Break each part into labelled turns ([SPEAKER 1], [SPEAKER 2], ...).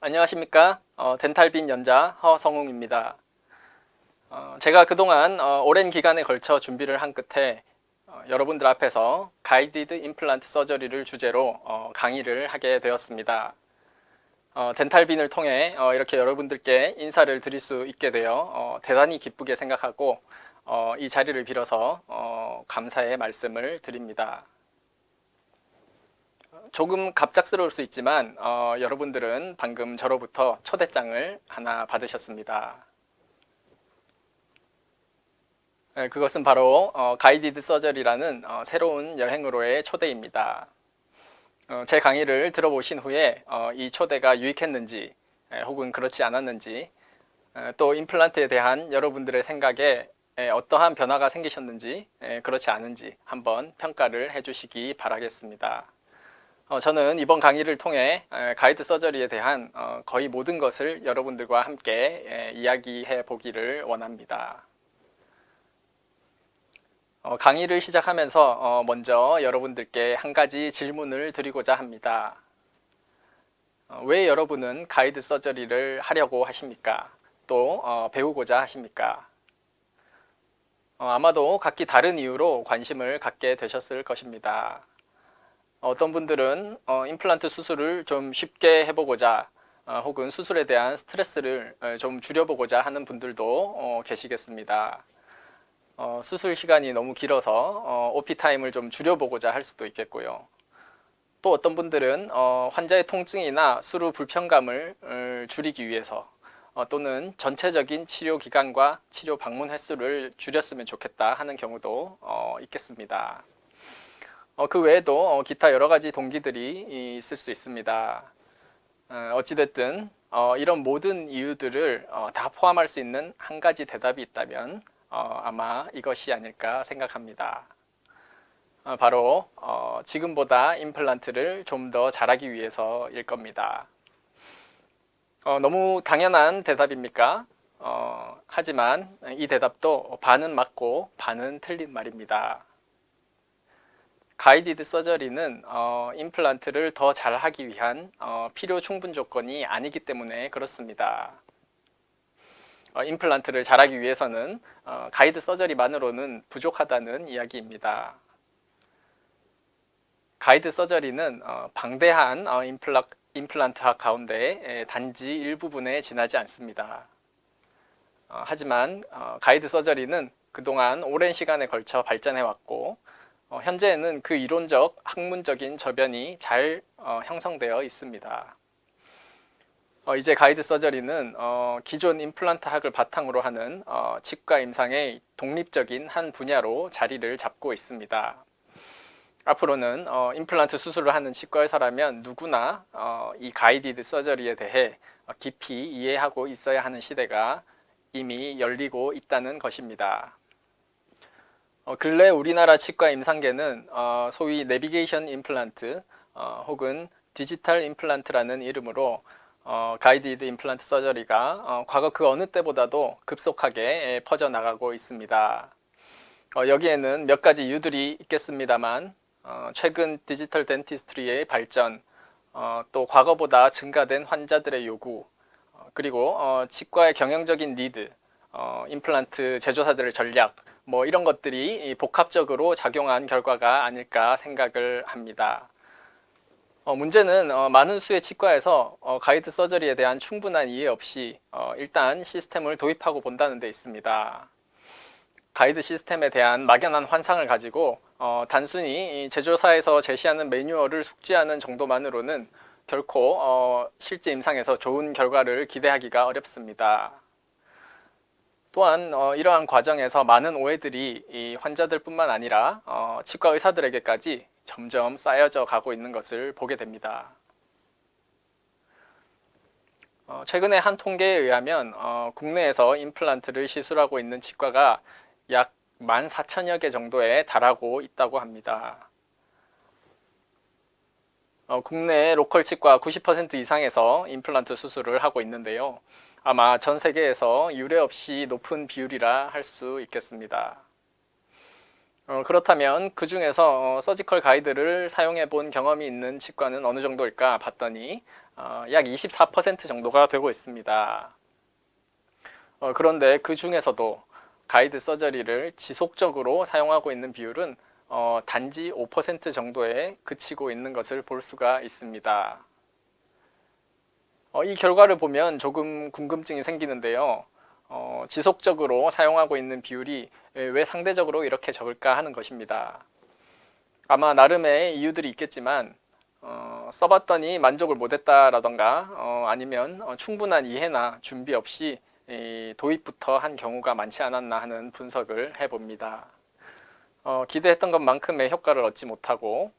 [SPEAKER 1] 안녕하십니까? 덴탈빈 연자 허성웅입니다. 제가 그동안 오랜 기간에 걸쳐 준비를 한 끝에 여러분들 앞에서 가이디드 임플란트 서저리를 주제로 강의를 하게 되었습니다. 덴탈빈을 통해 이렇게 여러분들께 인사를 드릴 수 있게 되어 대단히 기쁘게 생각하고 이 자리를 빌어서 감사의 말씀을 드립니다. 조금 갑작스러울 수 있지만 여러분들은 방금 저로부터 초대장을 하나 받으셨습니다. 그것은 바로 가이디드 서저리라는 새로운 여행으로의 초대입니다. 제 강의를 들어보신 후에 이 초대가 유익했는지 혹은 그렇지 않았는지 또 임플란트에 대한 여러분들의 생각에 어떠한 변화가 생기셨는지 그렇지 않은지 한번 평가를 해주시기 바라겠습니다. 저는 이번 강의를 통해 가이드 서저리에 대한 거의 모든 것을 여러분들과 함께 이야기해 보기를 원합니다. 강의를 시작하면서 먼저 여러분들께 한 가지 질문을 드리고자 합니다. 왜 여러분은 가이드 서저리를 하려고 하십니까? 또 배우고자 하십니까? 아마도 각기 다른 이유로 관심을 갖게 되셨을 것입니다. 어떤 분들은 임플란트 수술을 좀 쉽게 해보고자 혹은 수술에 대한 스트레스를 좀 줄여보고자 하는 분들도 계시겠습니다. 수술 시간이 너무 길어서 OP 타임을 좀 줄여보고자 할 수도 있겠고요. 또 어떤 분들은 환자의 통증이나 수루 불편감을 줄이기 위해서 또는 전체적인 치료 기간과 치료 방문 횟수를 줄였으면 좋겠다 하는 경우도 있겠습니다. 그 외에도 기타 여러 가지 동기들이 있을 수 있습니다. 어찌됐든 이런 모든 이유들을 다 포함할 수 있는 한 가지 대답이 있다면 아마 이것이 아닐까 생각합니다. 바로 지금보다 임플란트를 좀 더 잘하기 위해서일 겁니다. 너무 당연한 대답입니까? 하지만 이 대답도 반은 맞고 반은 틀린 말입니다. 가이디드 서저리는 임플란트를 더 잘하기 위한 필요 충분 조건이 아니기 때문에 그렇습니다. 임플란트를 잘하기 위해서는 가이드 서저리만으로는 부족하다는 이야기입니다. 가이드 서저리는 방대한 임플란트학 가운데 단지 일부분에 지나지 않습니다. 하지만 가이드 서저리는 그동안 오랜 시간에 걸쳐 발전해왔고 현재는 그 이론적, 학문적인 저변이 잘 형성되어 있습니다. 이제 가이드 서저리는 기존 임플란트 학을 바탕으로 하는 치과 임상의 독립적인 한 분야로 자리를 잡고 있습니다. 앞으로는 임플란트 수술을 하는 치과 의사라면 누구나 이 가이디드 서저리에 대해 깊이 이해하고 있어야 하는 시대가 이미 열리고 있다는 것입니다. 근래 우리나라 치과 임상계는 소위 내비게이션 임플란트 혹은 디지털 임플란트라는 이름으로 가이디드 임플란트 서저리가 과거 그 어느 때보다도 급속하게 퍼져나가고 있습니다. 여기에는 몇 가지 이유들이 있겠습니다만 최근 디지털 덴티스트리의 발전, 또 과거보다 증가된 환자들의 요구, 그리고 치과의 경영적인 니드, 임플란트 제조사들의 전략, 뭐 이런 것들이 복합적으로 작용한 결과가 아닐까 생각을 합니다. 문제는 많은 수의 치과에서 가이드 서저리에 대한 충분한 이해 없이 일단 시스템을 도입하고 본다는 데 있습니다. 가이드 시스템에 대한 막연한 환상을 가지고 단순히 제조사에서 제시하는 매뉴얼을 숙지하는 정도만으로는 결코 실제 임상에서 좋은 결과를 기대하기가 어렵습니다. 또한 이러한 과정에서 많은 오해들이 이 환자들뿐만 아니라 치과 의사들에게까지 점점 쌓여져 가고 있는 것을 보게 됩니다. 최근에 한 통계에 의하면 국내에서 임플란트를 시술하고 있는 치과가 약 14,000여 개 정도에 달하고 있다고 합니다. 국내 로컬 치과 90% 이상에서 임플란트 수술을 하고 있는데요. 아마 전 세계에서 유례 없이 높은 비율이라 할 수 있겠습니다. 그렇다면 그 중에서 서지컬 가이드를 사용해 본 경험이 있는 치과는 어느 정도일까 봤더니 약 24% 정도가 되고 있습니다. 그런데 그 중에서도 가이드 서저리를 지속적으로 사용하고 있는 비율은 단지 5% 정도에 그치고 있는 것을 볼 수가 있습니다. 이 결과를 보면 조금 궁금증이 생기는데요. 지속적으로 사용하고 있는 비율이 왜 상대적으로 이렇게 적을까 하는 것입니다. 아마 나름의 이유들이 있겠지만 써봤더니 만족을 못했다라던가 아니면 충분한 이해나 준비 없이 도입부터 한 경우가 많지 않았나 하는 분석을 해봅니다. 기대했던 것만큼의 효과를 얻지 못하고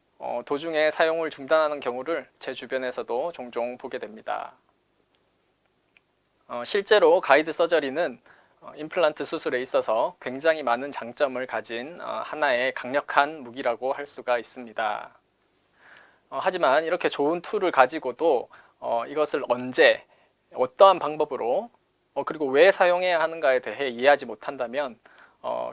[SPEAKER 1] 도중에 사용을 중단하는 경우를 제 주변에서도 종종 보게 됩니다. 실제로 가이드 서저리는 임플란트 수술에 있어서 굉장히 많은 장점을 가진 하나의 강력한 무기라고 할 수가 있습니다. 하지만 이렇게 좋은 툴을 가지고도 이것을 언제, 어떠한 방법으로, 그리고 왜 사용해야 하는가에 대해 이해하지 못한다면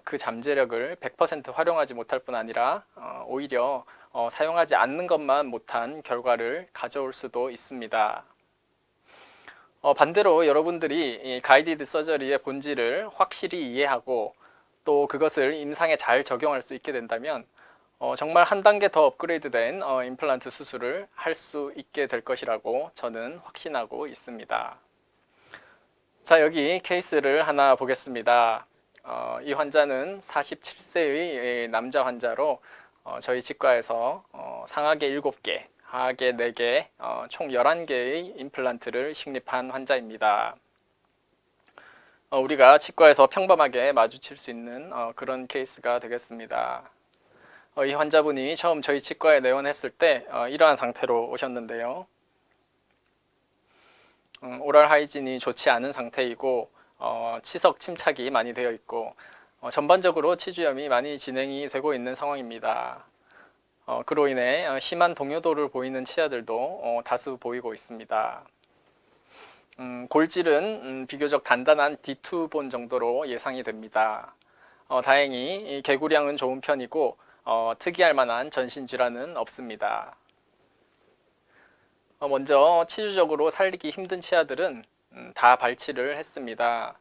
[SPEAKER 1] 그 잠재력을 100% 활용하지 못할 뿐 아니라 오히려 사용하지 않는 것만 못한 결과를 가져올 수도 있습니다. 반대로 여러분들이 이 가이디드 서저리의 본질을 확실히 이해하고 또 그것을 임상에 잘 적용할 수 있게 된다면 정말 한 단계 더 업그레이드된 임플란트 수술을 할 수 있게 될 것이라고 저는 확신하고 있습니다. 자, 여기 케이스를 하나 보겠습니다. 이 환자는 47세의 남자 환자로 저희 치과에서 상하계 7개, 하하계 4개, 총 11개의 임플란트를 식립한 환자입니다. 우리가 치과에서 평범하게 마주칠 수 있는 그런 케이스가 되겠습니다. 이 환자분이 처음 저희 치과에 내원했을 때 이러한 상태로 오셨는데요. 오랄 하이진이 좋지 않은 상태이고 치석 침착이 많이 되어 있고 전반적으로 치주염이 많이 진행이 되고 있는 상황입니다. 그로 인해 심한 동요도를 보이는 치아들도 다수 보이고 있습니다. 골질은 비교적 단단한 D2본 정도로 예상이 됩니다. 다행히 개구량은 좋은 편이고 특이할 만한 전신질환은 없습니다. 먼저 치주적으로 살리기 힘든 치아들은 다 발치를 했습니다.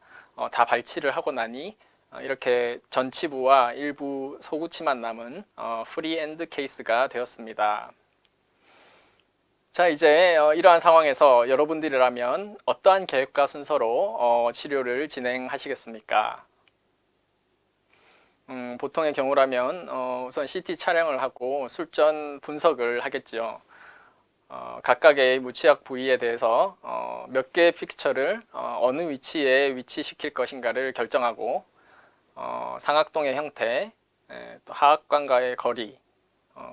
[SPEAKER 1] 다 발치를 하고 나니 이렇게 전치부와 일부 소구치만 남은 프리엔드 케이스가 되었습니다. 자, 이제 이러한 상황에서 여러분들이라면 어떠한 계획과 순서로 치료를 진행하시겠습니까? 보통의 경우라면 우선 CT 촬영을 하고 술전 분석을 하겠죠. 각각의 무치약 부위에 대해서 몇 개의 픽처를 어느 위치에 위치시킬 것인가를 결정하고 상악동의 형태, 또 하악관과의 거리,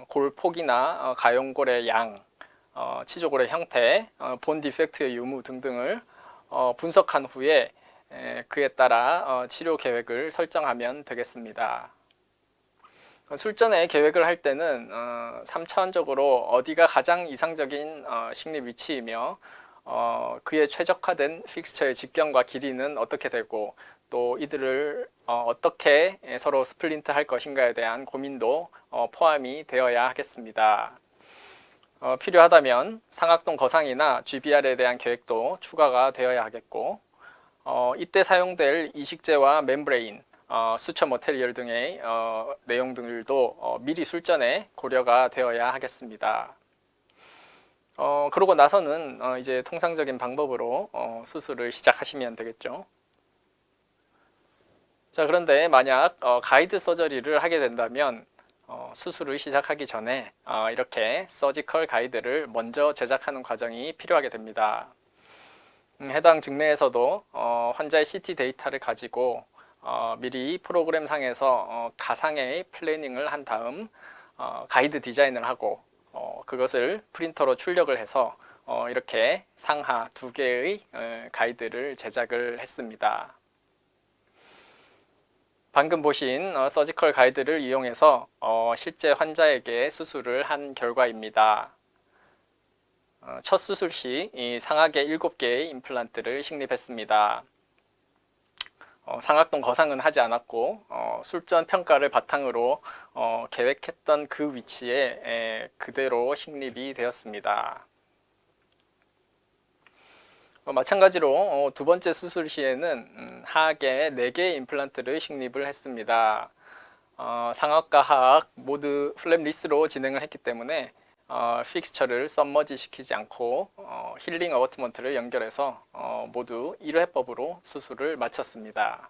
[SPEAKER 1] 골 폭이나 가용골의 양, 치조골의 형태, 본 디펙트의 유무 등등을 분석한 후에 그에 따라 치료 계획을 설정하면 되겠습니다. 술전에 계획을 할 때는 3차원적으로 어디가 가장 이상적인 식립 위치이며 그에 최적화된 픽스처의 직경과 길이는 어떻게 되고 또 이들을 어떻게 서로 스플린트 할 것인가에 대한 고민도 포함이 되어야 하겠습니다. 필요하다면 상악동 거상이나 GBR에 대한 계획도 추가가 되어야 하겠고 이때 사용될 이식제와 멤브레인, 수처 머테리얼 등의 내용들도 미리 술전에 고려가 되어야 하겠습니다. 그러고 나서는 이제 통상적인 방법으로 수술을 시작하시면 되겠죠. 자, 그런데 만약 가이드 서저리를 하게 된다면 수술을 시작하기 전에 이렇게 서지컬 가이드를 먼저 제작하는 과정이 필요하게 됩니다. 해당 증례에서도 환자의 CT 데이터를 가지고 미리 프로그램 상에서 가상의 플래닝을 한 다음 가이드 디자인을 하고 그것을 프린터로 출력을 해서 이렇게 상하 2개의 가이드를 제작을 했습니다. 방금 보신 서지컬 가이드를 이용해서 실제 환자에게 수술을 한 결과입니다. 첫 수술 시 이 상하계 7개의 임플란트를 식립했습니다. 상악동 거상은 하지 않았고 술전 평가를 바탕으로 계획했던 그 위치에 그대로 식립이 되었습니다. 마찬가지로 두 번째 수술 시에는 하악에 4개의 임플란트를 식립을 했습니다. 상악과 하악 모두 플랩리스로 진행을 했기 때문에 픽스처를 썸머지 시키지 않고 힐링 어버트먼트를 연결해서 모두 1회법으로 수술을 마쳤습니다.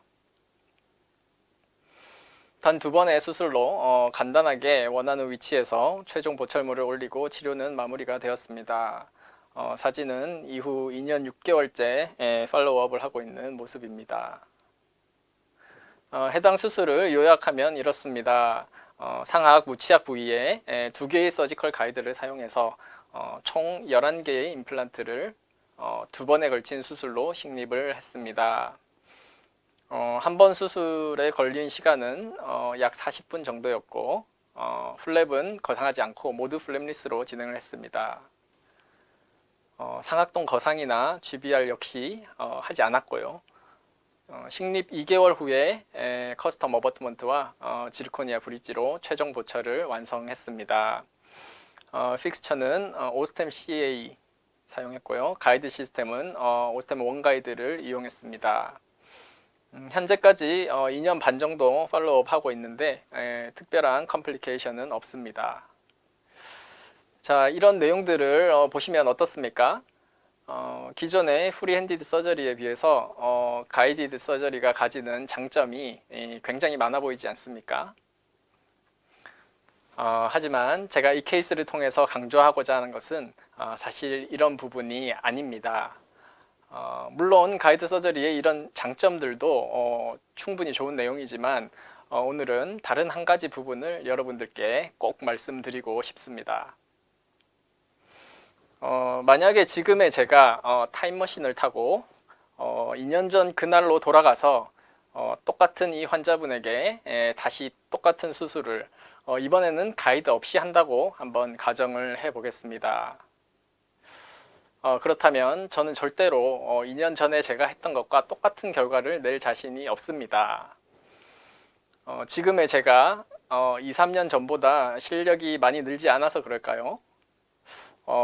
[SPEAKER 1] 단 2번의 수술로 간단하게 원하는 위치에서 최종 보철물을 올리고 치료는 마무리가 되었습니다. 사진은 이후 2년 6개월째 팔로우업을 하고 있는 모습입니다. 해당 수술을 요약하면 이렇습니다. 상악 무치악 부위에 2개의 서지컬 가이드를 사용해서 총 11개의 임플란트를 2번에 걸친 수술로 식립을 했습니다. 한 번 수술에 걸린 시간은 약 40분 정도였고 플랩은 거상하지 않고 모두 플랩리스로 진행을 했습니다. 상악동 거상이나 GBR 역시 하지 않았고요. 식립 2개월 후에 커스텀 어버트먼트와 지르코니아 브릿지로 최종 보철을 완성했습니다. 픽스처는 오스템 CA 사용했고요. 가이드 시스템은 오스템 원 가이드를 이용했습니다. 현재까지 2년 반 정도 팔로우업 하고 있는데 특별한 컴플리케이션은 없습니다. 자, 이런 내용들을 보시면 어떻습니까? 기존의 프리핸디드 서저리에 비해서 가이디드 서저리가 가지는 장점이 굉장히 많아 보이지 않습니까? 하지만 제가 이 케이스를 통해서 강조하고자 하는 것은 사실 이런 부분이 아닙니다. 물론 가이드 서저리의 이런 장점들도 충분히 좋은 내용이지만 오늘은 다른 한 가지 부분을 여러분들께 꼭 말씀드리고 싶습니다. 만약에 지금의 제가 타임머신을 타고 2년 전 그날로 돌아가서 똑같은 이 환자분에게 다시 똑같은 수술을 이번에는 가이드 없이 한다고 한번 가정을 해 보겠습니다. 그렇다면 저는 절대로 2년 전에 제가 했던 것과 똑같은 결과를 낼 자신이 없습니다. 지금의 제가 2, 3년 전보다 실력이 많이 늘지 않아서 그럴까요?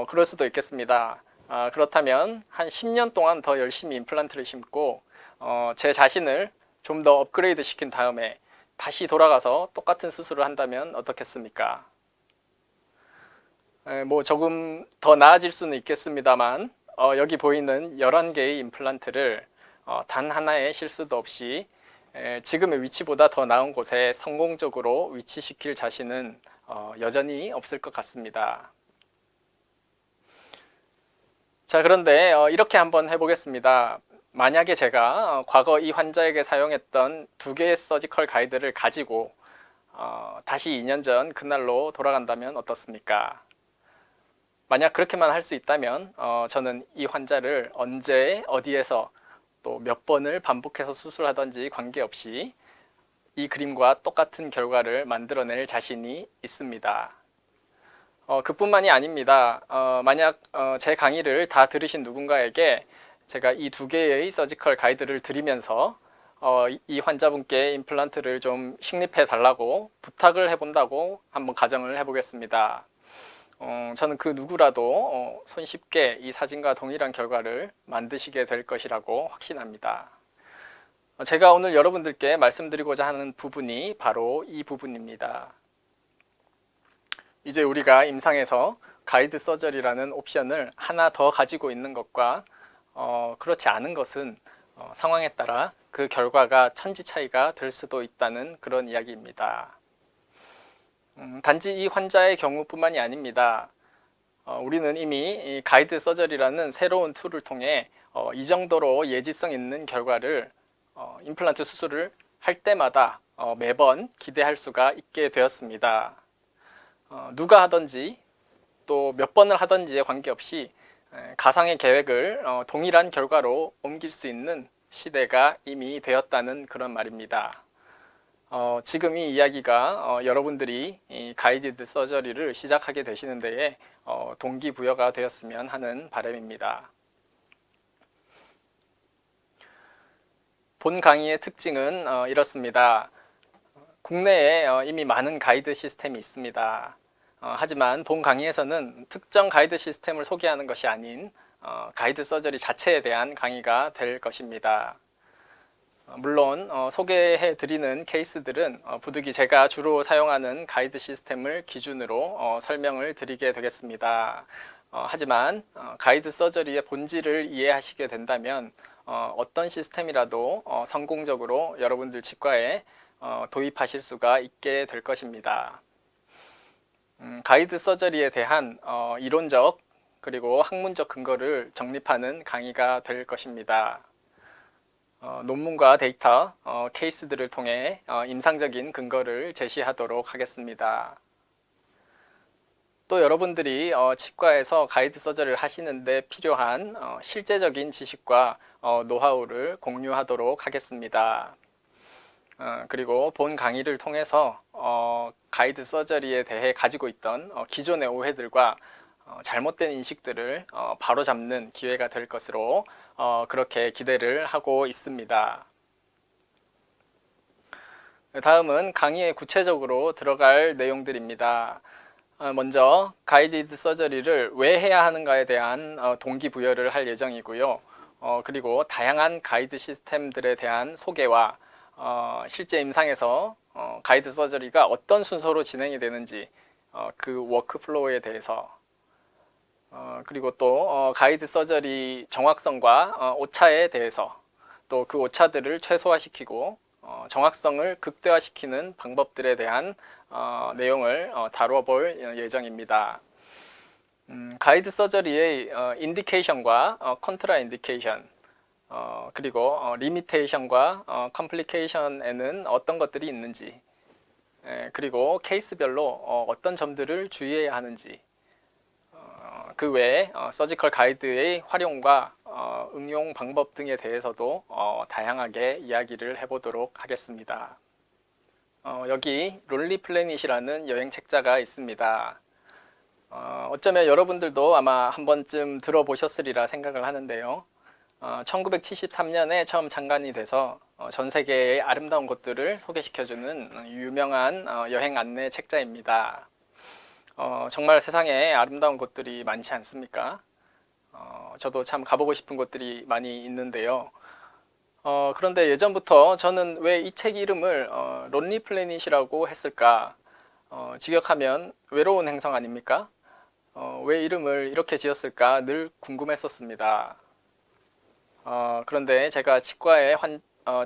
[SPEAKER 1] 그럴 수도 있겠습니다. 그렇다면 한 10년 동안 더 열심히 임플란트를 심고 제 자신을 좀 더 업그레이드 시킨 다음에 다시 돌아가서 똑같은 수술을 한다면 어떻겠습니까? 뭐 조금 더 나아질 수는 있겠습니다만 여기 보이는 11개의 임플란트를 단 하나의 실수도 없이 지금의 위치보다 더 나은 곳에 성공적으로 위치시킬 자신은 여전히 없을 것 같습니다. 자, 그런데 이렇게 한번 해보겠습니다. 만약에 제가 과거 이 환자에게 사용했던 2개의 서지컬 가이드를 가지고 다시 2년 전 그날로 돌아간다면 어떻습니까? 만약 그렇게만 할 수 있다면 저는 이 환자를 언제 어디에서 또 몇 번을 반복해서 수술하든지 관계없이 이 그림과 똑같은 결과를 만들어낼 자신이 있습니다. 그뿐만이 아닙니다. 만약 제 강의를 다 들으신 누군가에게 제가 이 2개의 서지컬 가이드를 드리면서 이 환자분께 임플란트를 좀 식립해 달라고 부탁을 해본다고 한번 가정을 해보겠습니다. 저는 그 누구라도 손쉽게 이 사진과 동일한 결과를 만드시게 될 것이라고 확신합니다. 제가 오늘 여러분들께 말씀드리고자 하는 부분이 바로 이 부분입니다. 이제 우리가 임상에서 가이드 서저리라는 옵션을 하나 더 가지고 있는 것과 그렇지 않은 것은 상황에 따라 그 결과가 천지 차이가 될 수도 있다는 그런 이야기입니다. 단지 이 환자의 경우뿐만이 아닙니다. 우리는 이미 이 가이드 서저리라는 새로운 툴을 통해 이 정도로 예지성 있는 결과를 임플란트 수술을 할 때마다 매번 기대할 수가 있게 되었습니다. 누가 하든지 또 몇 번을 하든지에 관계없이 가상의 계획을 동일한 결과로 옮길 수 있는 시대가 이미 되었다는 그런 말입니다. 지금 이 이야기가 여러분들이 이 가이디드 서저리를 시작하게 되시는 데에 동기부여가 되었으면 하는 바람입니다. 본 강의의 특징은 이렇습니다. 국내에 이미 많은 가이드 시스템이 있습니다. 하지만 본 강의에서는 특정 가이드 시스템을 소개하는 것이 아닌 가이드 서저리 자체에 대한 강의가 될 것입니다. 물론 소개해 드리는 케이스들은 부득이 제가 주로 사용하는 가이드 시스템을 기준으로 설명을 드리게 되겠습니다. 하지만 가이드 서저리의 본질을 이해하시게 된다면 어떤 시스템이라도 성공적으로 여러분들 치과에 도입하실 수가 있게 될 것입니다. 가이드 서저리에 대한 이론적 그리고 학문적 근거를 정립하는 강의가 될 것입니다. 논문과 데이터, 케이스들을 통해 임상적인 근거를 제시하도록 하겠습니다. 또 여러분들이 치과에서 가이드 서저리를 하시는데 필요한 실제적인 지식과 노하우를 공유하도록 하겠습니다. 그리고 본 강의를 통해서 가이드 서저리에 대해 가지고 있던 기존의 오해들과 잘못된 인식들을 바로잡는 기회가 될 것으로 그렇게 기대를 하고 있습니다. 다음은 강의에 구체적으로 들어갈 내용들입니다. 먼저 가이디드 서저리를 왜 해야 하는가에 대한 동기부여를 할 예정이고요. 그리고 다양한 가이드 시스템들에 대한 소개와 실제 임상에서 가이드 서저리가 어떤 순서로 진행이 되는지 그 워크플로우에 대해서 그리고 또 가이드 서저리 정확성과 오차에 대해서 또 그 오차들을 최소화시키고 정확성을 극대화시키는 방법들에 대한 내용을 다루어 볼 예정입니다. 가이드 서저리의 인디케이션과 컨트라 인디케이션 그리고 리미테이션과 컴플리케이션에는 어떤 것들이 있는지 그리고 케이스별로 어떤 점들을 주의해야 하는지 그 외에 서지컬 가이드의 활용과 응용 방법 등에 대해서도 다양하게 이야기를 해보도록 하겠습니다. 여기 론리 플래닛이라는 여행 책자가 있습니다. 어쩌면 여러분들도 아마 한 번쯤 들어보셨으리라 생각을 하는데요. 1973년에 처음 창간이 돼서 전 세계의 아름다운 곳들을 소개시켜주는 유명한 여행 안내 책자입니다. 정말 세상에 아름다운 곳들이 많지 않습니까? 저도 참 가보고 싶은 곳들이 많이 있는데요. 그런데 예전부터 저는 왜 이 책 이름을 론리 플래닛이라고 했을까? 직역하면 외로운 행성 아닙니까? 왜 이름을 이렇게 지었을까 늘 궁금했었습니다. 그런데 제가 치과에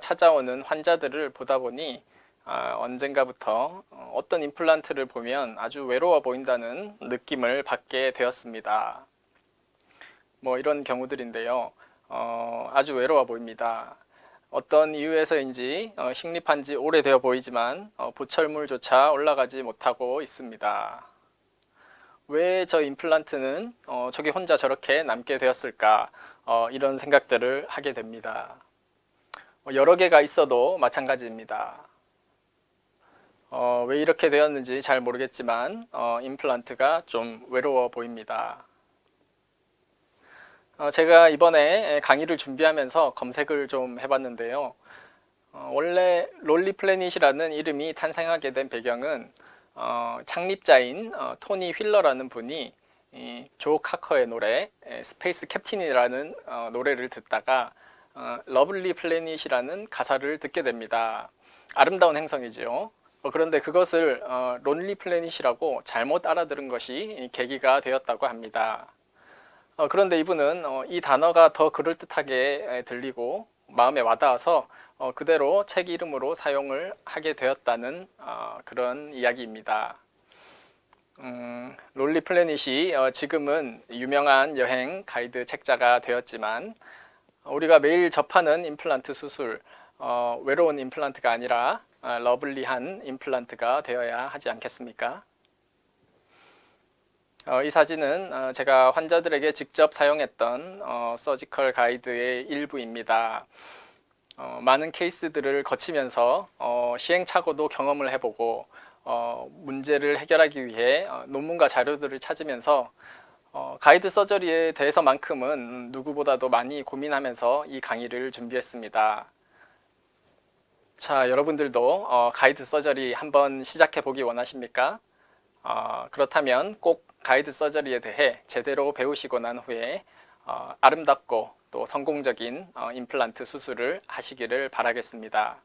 [SPEAKER 1] 찾아오는 환자들을 보다 보니 언젠가부터 어떤 임플란트를 보면 아주 외로워 보인다는 느낌을 받게 되었습니다. 뭐 이런 경우들인데요. 아주 외로워 보입니다. 어떤 이유에서인지 식립한 지 오래되어 보이지만 보철물조차 올라가지 못하고 있습니다. 왜 저 임플란트는 저기 혼자 저렇게 남게 되었을까? 이런 생각들을 하게 됩니다. 여러 개가 있어도 마찬가지입니다. 왜 이렇게 되었는지 잘 모르겠지만 임플란트가 좀 외로워 보입니다. 제가 이번에 강의를 준비하면서 검색을 좀 해봤는데요. 원래 론리 플래닛이라는 이름이 탄생하게 된 배경은 창립자인 토니 휠러라는 분이 조 카커의 노래 스페이스 캡틴이라는 노래를 듣다가 러블리 플래닛이라는 가사를 듣게 됩니다. 아름다운 행성이죠. 그런데 그것을 론리 플래닛이라고 잘못 알아들은 것이 계기가 되었다고 합니다. 그런데 이분은 이 단어가 더 그럴듯하게 들리고 마음에 와닿아서 그대로 책 이름으로 사용을 하게 되었다는 그런 이야기입니다. 론리 플래닛이 지금은 유명한 여행 가이드 책자가 되었지만 우리가 매일 접하는 임플란트 수술, 외로운 임플란트가 아니라 러블리한 임플란트가 되어야 하지 않겠습니까? 이 사진은 제가 환자들에게 직접 사용했던 서지컬 가이드의 일부입니다. 많은 케이스들을 거치면서 시행착오도 경험을 해보고 문제를 해결하기 위해 논문과 자료들을 찾으면서 가이드 서저리에 대해서만큼은 누구보다도 많이 고민하면서 이 강의를 준비했습니다. 자, 여러분들도 가이드 서저리 한번 시작해 보기 원하십니까? 그렇다면 꼭 가이드 서저리에 대해 제대로 배우시고 난 후에 아름답고 또 성공적인 임플란트 수술을 하시기를 바라겠습니다.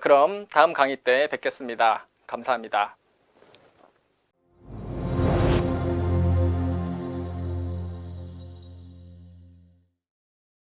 [SPEAKER 1] 그럼 다음 강의 때 뵙겠습니다. 감사합니다.